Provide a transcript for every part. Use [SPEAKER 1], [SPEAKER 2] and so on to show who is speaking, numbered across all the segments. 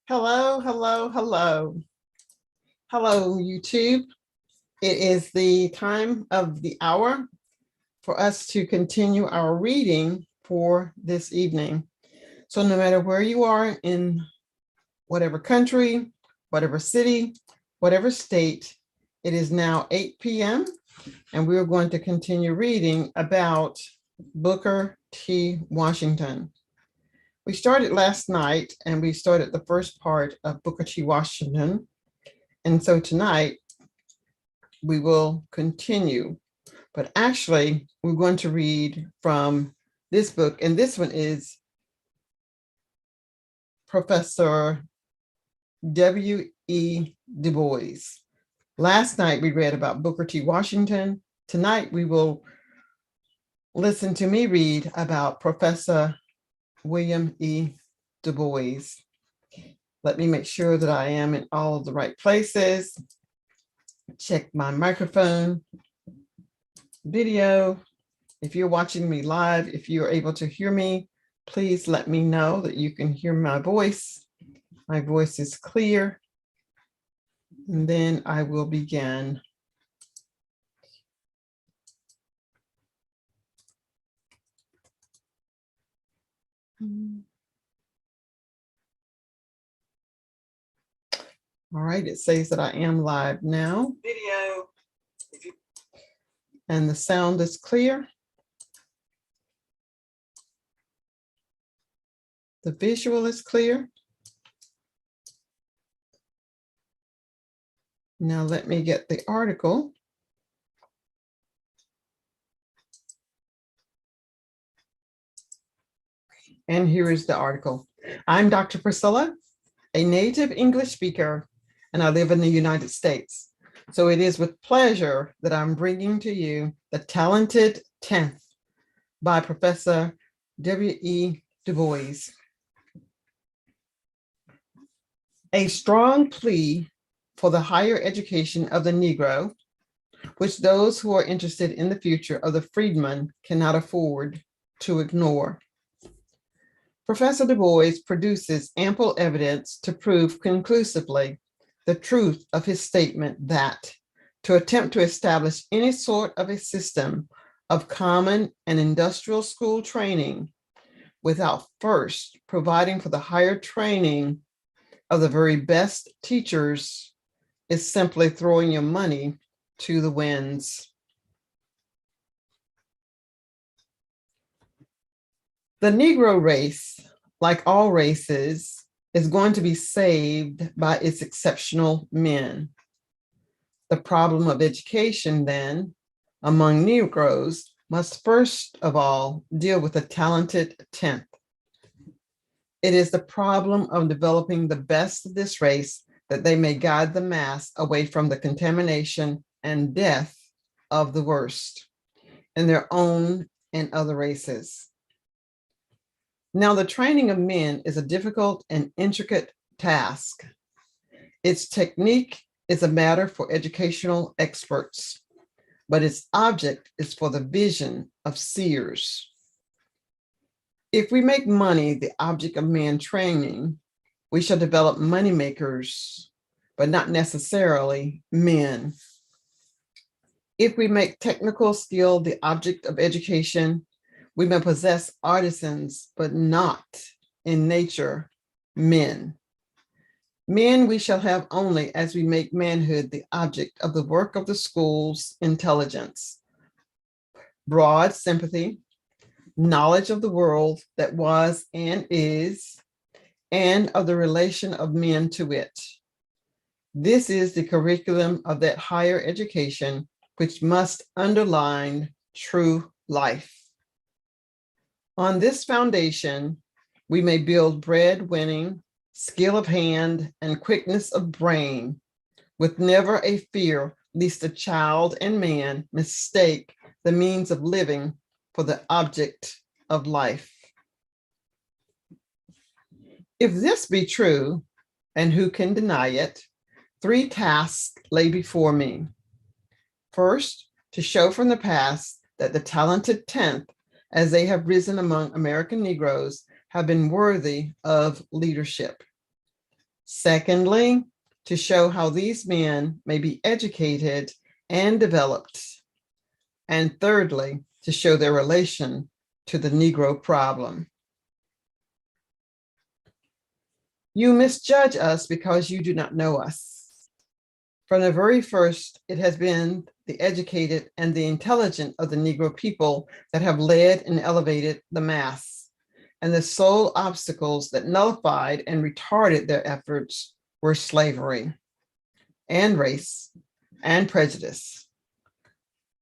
[SPEAKER 1] Hello, hello, hello. Hello, YouTube. It is the time of the hour for us to continue our reading for this evening. So no matter where you are in whatever country, whatever city, whatever state, it is now 8 p.m. and we are going to continue reading about Booker T. Washington. We started last night and we started the first part of Booker T. Washington. And so tonight we will continue, but actually we're going to read from this book. And this one is Professor W.E. Du Bois. Last night we read about Booker T. Washington. Tonight we will listen to me read about Professor William E. Du Bois. Let me make sure that I am in all of the right places. Check my microphone, video. If you're watching me live, if you're able to hear me, please let me know that you can hear my voice. My voice is clear. And then I will begin. All right, it says that I am live now. Video. And the sound is clear. The visual is clear. Now let me get the article. And here is the article. I'm Dr. Priscilla, a native English speaker, and I live in the United States. So it is with pleasure that I'm bringing to you The Talented 10th by Professor W.E. Du Bois. A strong plea for the higher education of the Negro, which those who are interested in the future of the freedman cannot afford to ignore. Professor Du Bois produces ample evidence to prove conclusively the truth of his statement that to attempt to establish any sort of a system of common and industrial school training without first providing for the higher training of the very best teachers is simply throwing your money to the winds. The Negro race, like all races, is going to be saved by its exceptional men. The problem of education, then, among Negroes must first of all deal with the talented 10th. It is the problem of developing the best of this race that they may guide the mass away from the contamination and death of the worst in their own and other races. Now, the training of men is a difficult and intricate task. Its technique is a matter for educational experts, but its object is for the vision of seers. If we make money the object of man training, we shall develop money makers, but not necessarily men. If we make technical skill the object of education, we may possess artisans, but not in nature men. Men we shall have only as we make manhood the object of the work of the school's intelligence, broad sympathy, knowledge of the world that was and is, and of the relation of men to it. This is the curriculum of that higher education which must underline true life. On this foundation, we may build bread-winning, skill of hand, and quickness of brain, with never a fear lest a child and man mistake the means of living for the object of life. If this be true, and who can deny it, 3 tasks lay before me. First, to show from the past that the talented 10th, as they have risen among American Negroes, have been worthy of leadership. Secondly, to show how these men may be educated and developed. And thirdly, to show their relation to the Negro problem. You misjudge us because you do not know us. From the very first, it has been the educated and the intelligent of the Negro people that have led and elevated the mass. And the sole obstacles that nullified and retarded their efforts were slavery and race and prejudice.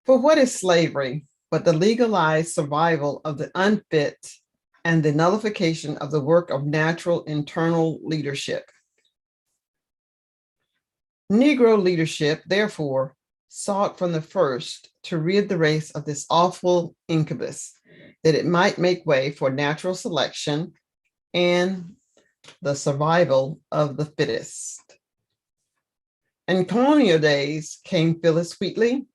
[SPEAKER 1] For what is slavery but the legalized survival of the unfit and the nullification of the work of natural internal leadership? Negro leadership, therefore, sought from the first to rid the race of this awful incubus, that it might make way for natural selection and the survival of the fittest. In colonial days came Phyllis Wheatley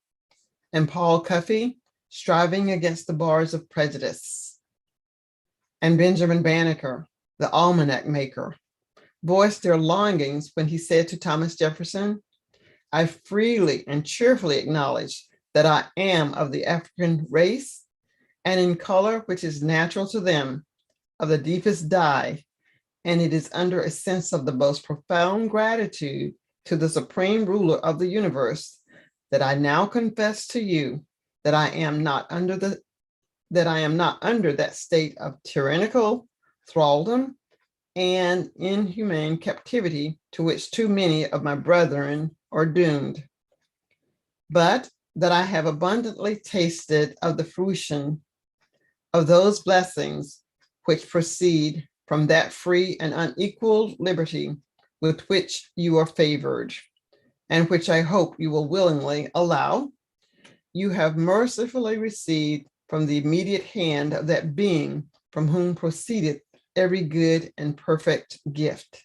[SPEAKER 1] and Paul Cuffey, striving against the bars of prejudice. And Benjamin Banneker, the almanac maker, voiced their longings when he said to Thomas Jefferson, "I freely and cheerfully acknowledge that I am of the African race, and in color which is natural to them, of the deepest dye, and it is under a sense of the most profound gratitude to the supreme ruler of the universe that I now confess to you that I am not under that state of tyrannical thraldom and inhumane captivity to which too many of my brethren are doomed, but that I have abundantly tasted of the fruition of those blessings which proceed from that free and unequaled liberty with which you are favored, and which I hope you will willingly allow. You have mercifully received from the immediate hand of that being from whom proceeded every good and perfect gift."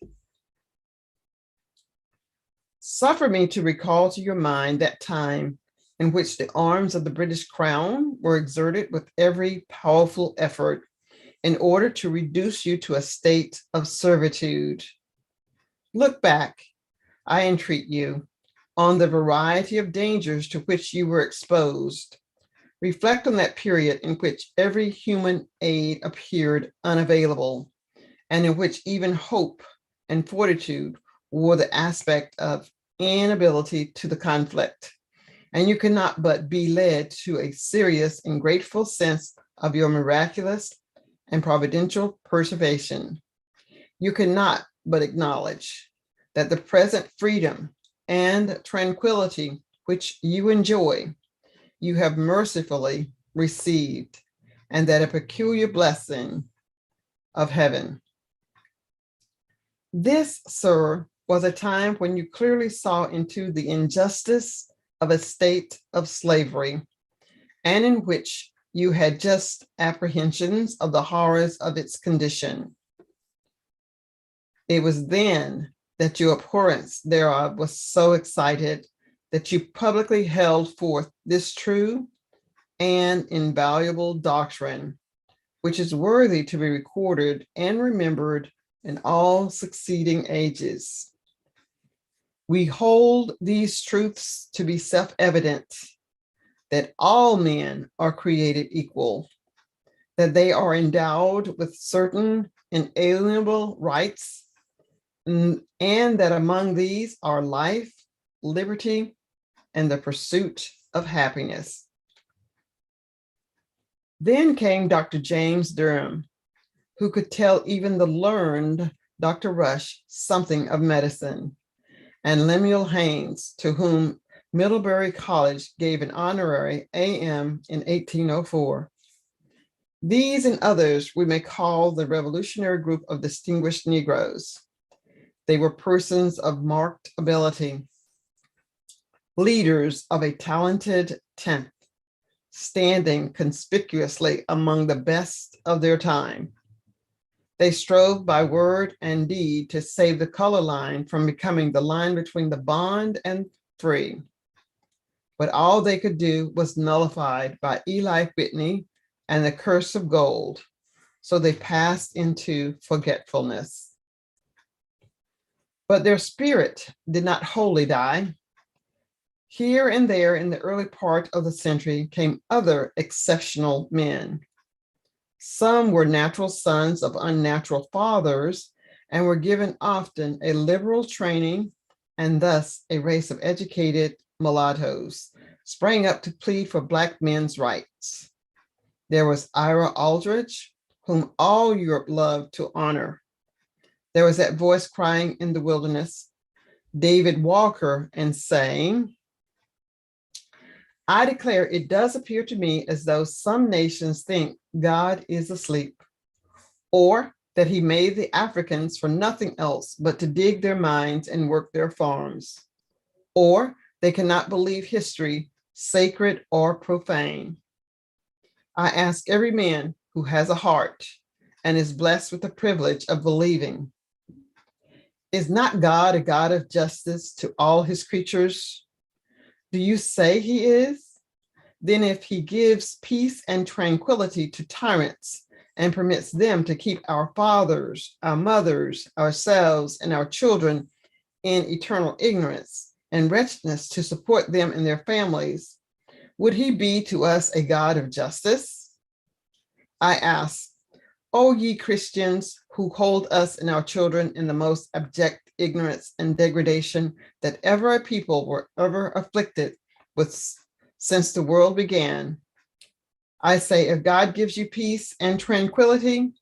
[SPEAKER 1] Suffer me to recall to your mind that time in which the arms of the British Crown were exerted with every powerful effort in order to reduce you to a state of servitude. Look back, I entreat you, on the variety of dangers to which you were exposed. Reflect on that period in which every human aid appeared unavailable, and in which even hope and fortitude wore the aspect of inability to the conflict. And you cannot but be led to a serious and grateful sense of your miraculous and providential preservation. You cannot but acknowledge that the present freedom and tranquility which you enjoy, you have mercifully received, and that a peculiar blessing of heaven. This, sir, was a time when you clearly saw into the injustice of a state of slavery, and in which you had just apprehensions of the horrors of its condition. It was then that your abhorrence thereof was so excited that you publicly held forth this true and invaluable doctrine, which is worthy to be recorded and remembered in all succeeding ages. We hold these truths to be self-evident, that all men are created equal, that they are endowed with certain inalienable rights, and that among these are life, liberty, and the pursuit of happiness. Then came Dr. James Durham, who could tell even the learned Dr. Rush something of medicine, and Lemuel Haynes, to whom Middlebury College gave an honorary AM in 1804. These and others we may call the revolutionary group of distinguished Negroes. They were persons of marked ability, leaders of a talented tenth, standing conspicuously among the best of their time. They strove by word and deed to save the color line from becoming the line between the bond and free. But all they could do was nullified by Eli Whitney and the curse of gold. So they passed into forgetfulness. but their spirit did not wholly die. Here and there in the early part of the century came other exceptional men. Some were natural sons of unnatural fathers and were given often a liberal training, and thus a race of educated mulattoes sprang up to plead for Black men's rights. There was Ira Aldrich, whom all Europe loved to honor. There was that voice crying in the wilderness, David Walker, and saying, I declare it does appear to me as though some nations think God is asleep, or that he made the Africans for nothing else but to dig their mines and work their farms, or they cannot believe history, sacred or profane. I ask every man who has a heart and is blessed with the privilege of believing, is not God a God of justice to all his creatures? Do you say he is? Then if he gives peace and tranquility to tyrants and permits them to keep our fathers, our mothers, ourselves, and our children in eternal ignorance and wretchedness to support them and their families, would he be to us a God of justice? I ask, O ye Christians who hold us and our children in the most abject ignorance and degradation that ever a people were ever afflicted with since the world began, I say, if God gives you peace and tranquility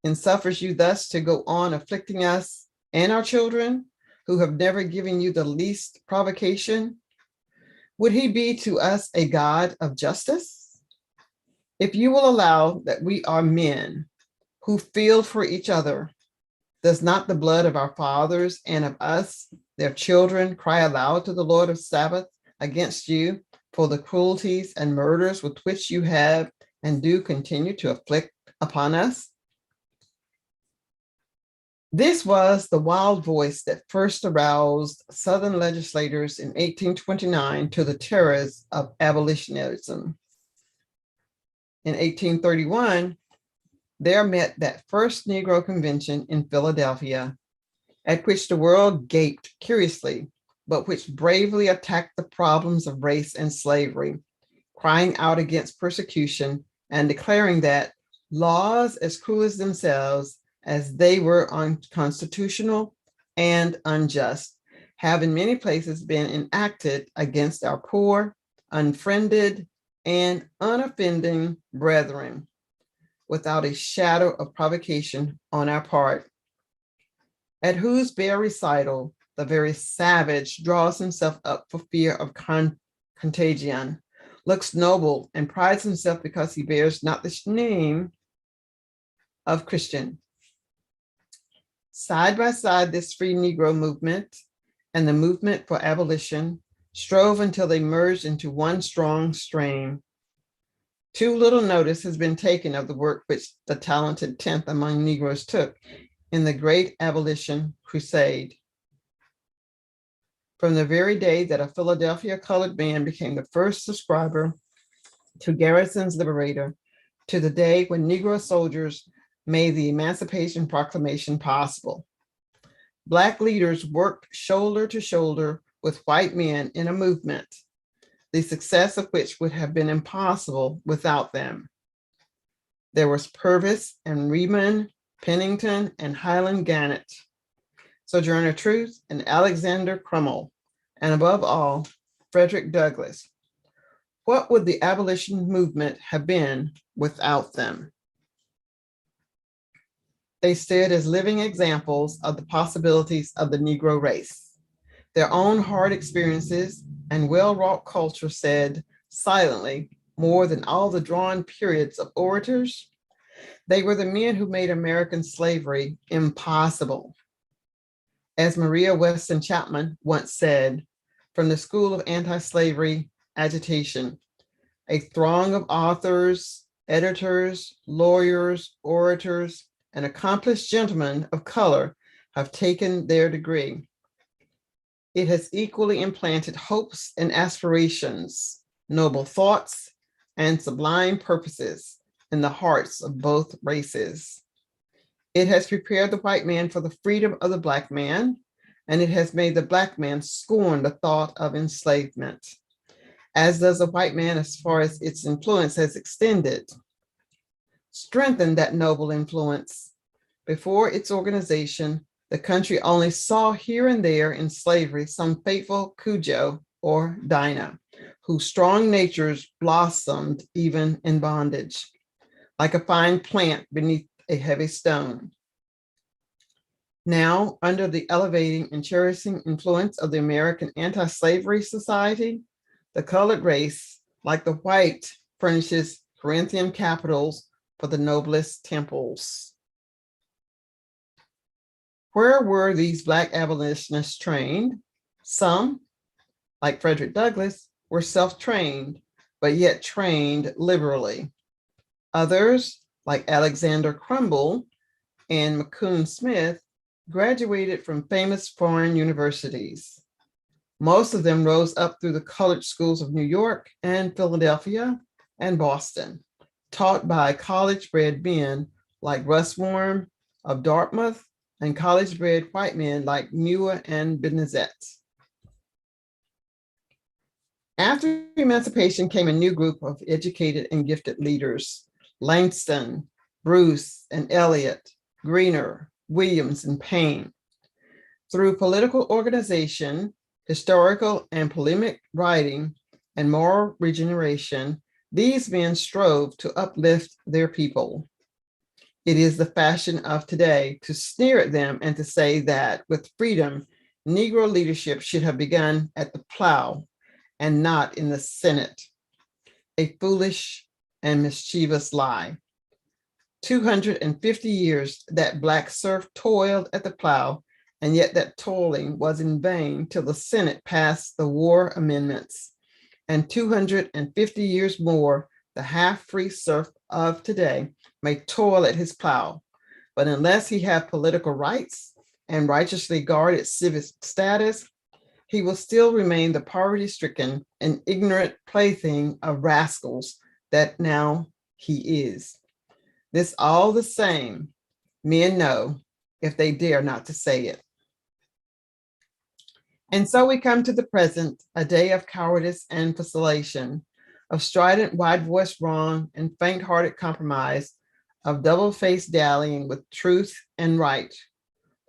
[SPEAKER 1] and suffers you thus to go on afflicting us and our children who have never given you the least provocation, would he be to us a God of justice? If you will allow that we are men who feel for each other, does not the blood of our fathers and of us, their children, cry aloud to the Lord of Sabbath against you for the cruelties and murders with which you have and do continue to afflict upon us? This was the wild voice that first aroused Southern legislators in 1829 to the terrors of abolitionism. In 1831, there met that first Negro convention in Philadelphia, at which the world gaped curiously, but which bravely attacked the problems of race and slavery, crying out against persecution and declaring that laws as cruel as themselves, as they were unconstitutional and unjust, have in many places been enacted against our poor, unfriended, and unoffending brethren, without a shadow of provocation on our part, at whose bare recital the very savage draws himself up for fear of contagion, looks noble, and prides himself because he bears not the name of Christian. Side by side, this free Negro movement and the movement for abolition strove until they merged into one strong strain. Too little notice has been taken of the work which the talented 10th among Negroes took in the great abolition crusade. From the very day that a Philadelphia colored man became the first subscriber to Garrison's Liberator, to the day when Negro soldiers made the Emancipation Proclamation possible, Black leaders worked shoulder to shoulder with white men in a movement, the success of which would have been impossible without them. There was Purvis and Riemann, Pennington and Highland Gannett, Sojourner Truth and Alexander Crummell, and above all, Frederick Douglass. What would the abolition movement have been without them? They stood as living examples of the possibilities of the Negro race. Their own hard experiences and well-wrought culture said silently more than all the drawn periods of orators. They were the men who made American slavery impossible. As Maria Weston Chapman once said, from the school of anti-slavery agitation, a throng of authors, editors, lawyers, orators, and accomplished gentlemen of color have taken their degree. It has equally implanted hopes and aspirations, noble thoughts, and sublime purposes in the hearts of both races. It has prepared the white man for the freedom of the Black man, and it has made the Black man scorn the thought of enslavement, as does the white man as far as its influence has extended. Strengthen that noble influence. Before its organization, the country only saw here and there in slavery some faithful Cujo or Dinah, whose strong natures blossomed even in bondage, like a fine plant beneath a heavy stone. Now, under the elevating and cherishing influence of the American Anti-Slavery Society, the colored race, like the white, furnishes Corinthian capitals for the noblest temples. Where were these Black abolitionists trained? Some, like Frederick Douglass, were self-trained, but yet trained liberally. Others, like Alexander Crumble and McCune Smith, graduated from famous foreign universities. Most of them rose up through the colored schools of New York and Philadelphia and Boston, taught by college-bred men like Russ Warm of Dartmouth and college-bred white men like Muir and Benezet. After emancipation came a new group of educated and gifted leaders: Langston, Bruce, and Eliot, Greener, Williams, and Payne. Through political organization, historical and polemic writing, and moral regeneration, these men strove to uplift their people. It is the fashion of today to sneer at them and to say that with freedom, Negro leadership should have begun at the plow and not in the Senate. A foolish and mischievous lie. 250 years that Black serf toiled at the plow, and yet that toiling was in vain till the Senate passed the war amendments. And 250 years more, the half-free serf of today may toil at his plow, but unless he have political rights and righteously guarded civic status, he will still remain the poverty-stricken and ignorant plaything of rascals that now he is. This all the same, men know if they dare not to say it. And so we come to the present, a day of cowardice and vacillation, of strident, wide-voiced wrong and faint-hearted compromise, of double-faced dallying with truth and right.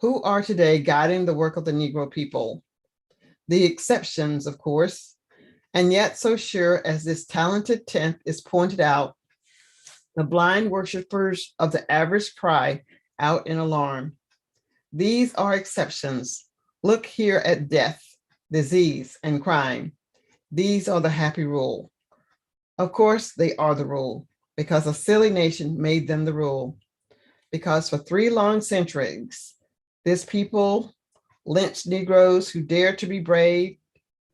[SPEAKER 1] Who are today guiding the work of the Negro people? The exceptions, of course, and yet so sure as this talented tenth is pointed out, the blind worshipers of the average cry out in alarm. These are exceptions. Look here at death, disease, and crime. These are the happy rule. Of course, they are the rule, because a silly nation made them the rule. Because for 3 long centuries, this people lynched Negroes who dared to be brave,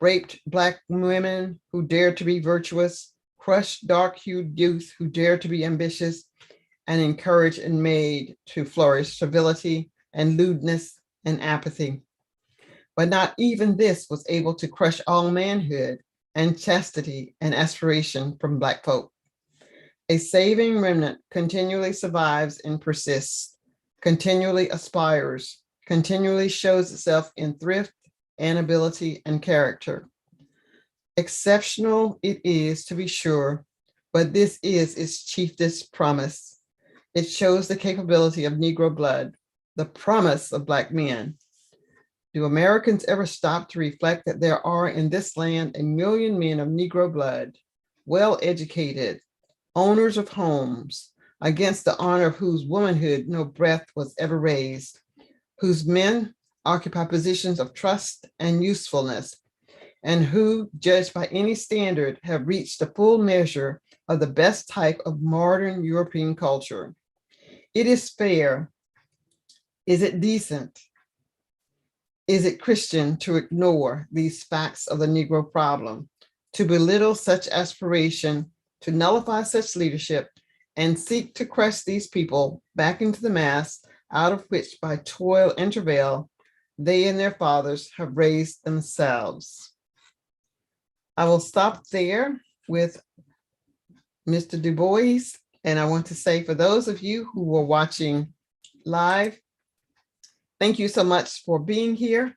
[SPEAKER 1] raped Black women who dared to be virtuous, crushed dark-hued youth who dared to be ambitious, and encouraged and made to flourish servility and lewdness and apathy. But not even this was able to crush all manhood and chastity and aspiration from Black folk. A saving remnant continually survives and persists, continually aspires, continually shows itself in thrift and ability and character. Exceptional it is, to be sure, but this is its chiefest promise. It shows the capability of Negro blood, the promise of Black men. Do Americans ever stop to reflect that there are in this land 1 million men of Negro blood, well-educated, owners of homes, against the honor of whose womanhood no breath was ever raised, whose men occupy positions of trust and usefulness, and who, judged by any standard, have reached the full measure of the best type of modern European culture? It is fair. Is it decent? Is it Christian to ignore these facts of the Negro problem, to belittle such aspiration, to nullify such leadership, and seek to crush these people back into the mass out of which by toil and travail they and their fathers have raised themselves? I will stop there with Mr. Du Bois, and I want to say for those of you who were watching live. Thank you so much for being here.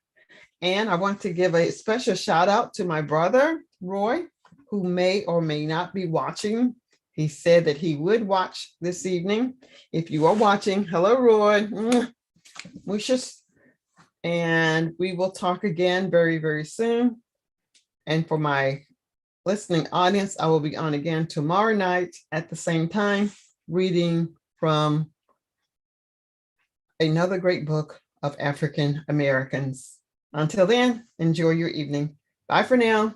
[SPEAKER 1] And I want to give a special shout out to my brother, Roy, who may or may not be watching. He said that he would watch this evening. If you are watching, hello, Roy. Wishes. And we will talk again very, very soon. And for my listening audience, I will be on again tomorrow night at the same time, reading from another great book of African Americans. Until then, enjoy your evening. Bye for now.